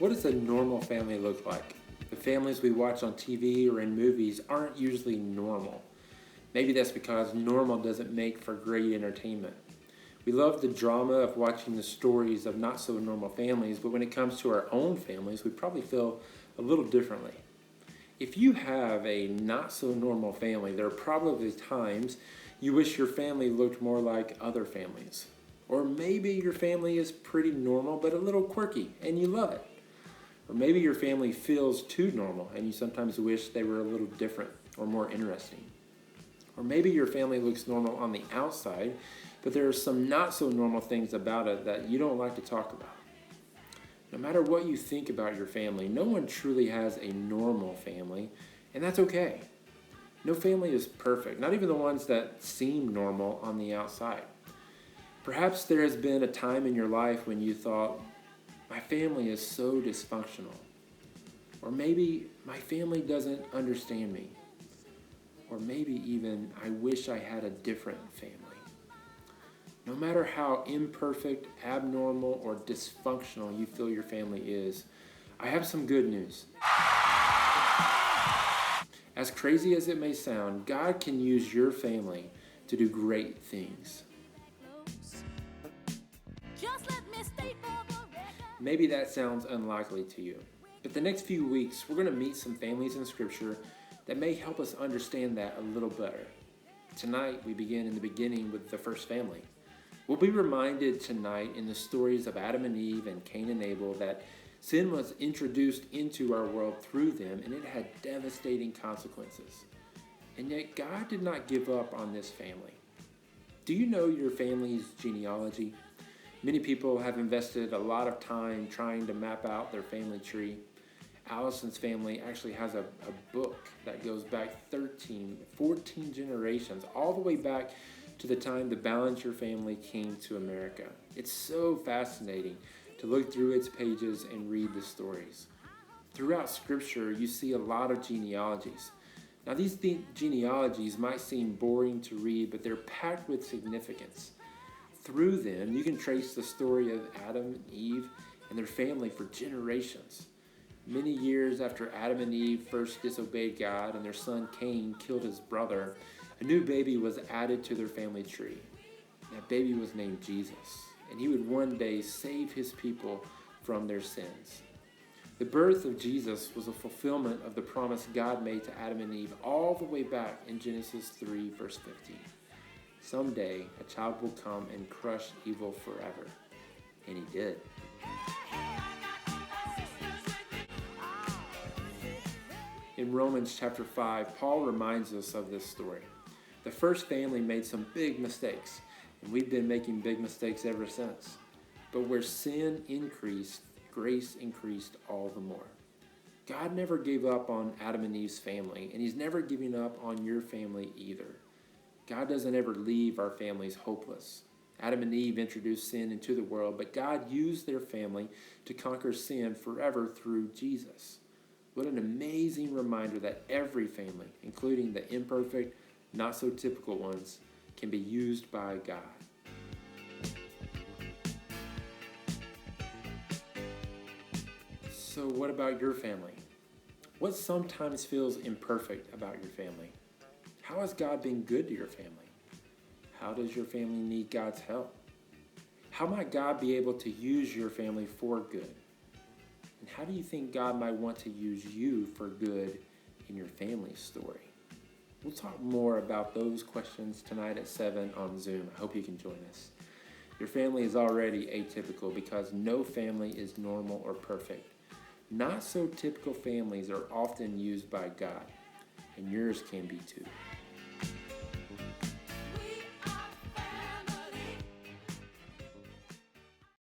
What does a normal family look like? The families we watch on TV or in movies aren't usually normal. Maybe that's because normal doesn't make for great entertainment. We love the drama of watching the stories of not so normal families, but when it comes to our own families, we probably feel a little differently. If you have a not so normal family, there are probably times you wish your family looked more like other families. Or maybe your family is pretty normal but a little quirky and you love it. Or maybe your family feels too normal and you sometimes wish they were a little different or more interesting. Or maybe your family looks normal on the outside, but there are some not so normal things about it that you don't like to talk about. No matter what you think about your family, no one truly has a normal family, and that's okay. No family is perfect, not even the ones that seem normal on the outside. Perhaps there has been a time in your life when you thought, my family is so dysfunctional. Or maybe my family doesn't understand me. Or maybe even I wish I had a different family. No matter how imperfect, abnormal, or dysfunctional you feel your family is, I have some good news. As crazy as it may sound, God can use your family to do great things. Maybe that sounds unlikely to you, but the next few weeks we're going to meet some families in Scripture that may help us understand that a little better. Tonight we begin in the beginning with the first family. We'll be reminded tonight in the stories of Adam and Eve and Cain and Abel that sin was introduced into our world through them and it had devastating consequences. And yet God did not give up on this family. Do you know your family's genealogy? Many people have invested a lot of time trying to map out their family tree. Allison's family actually has a book that goes back 14 generations, all the way back to the time the Ballinger family came to America. It's so fascinating to look through its pages and read the stories. Throughout Scripture, you see a lot of genealogies. Now, these genealogies might seem boring to read, but they're packed with significance. Through them, you can trace the story of Adam and Eve and their family for generations. Many years after Adam and Eve first disobeyed God and their son Cain killed his brother, a new baby was added to their family tree. That baby was named Jesus, and he would one day save his people from their sins. The birth of Jesus was a fulfillment of the promise God made to Adam and Eve all the way back in Genesis 3, verse 15. Someday, a child will come and crush evil forever. And he did. In Romans chapter 5, Paul reminds us of this story. The first family made some big mistakes, and we've been making big mistakes ever since. But where sin increased, grace increased all the more. God never gave up on Adam and Eve's family, and he's never giving up on your family either. God doesn't ever leave our families hopeless. Adam and Eve introduced sin into the world, but God used their family to conquer sin forever through Jesus. What an amazing reminder that every family, including the imperfect, not so typical ones, can be used by God. So what about your family? What sometimes feels imperfect about your family? How has God been good to your family? How does your family need God's help? How might God be able to use your family for good? And how do you think God might want to use you for good in your family's story? We'll talk more about those questions tonight at 7 on Zoom. I hope you can join us. Your family is already atypical because no family is normal or perfect. Not so typical families are often used by God, and yours can be too.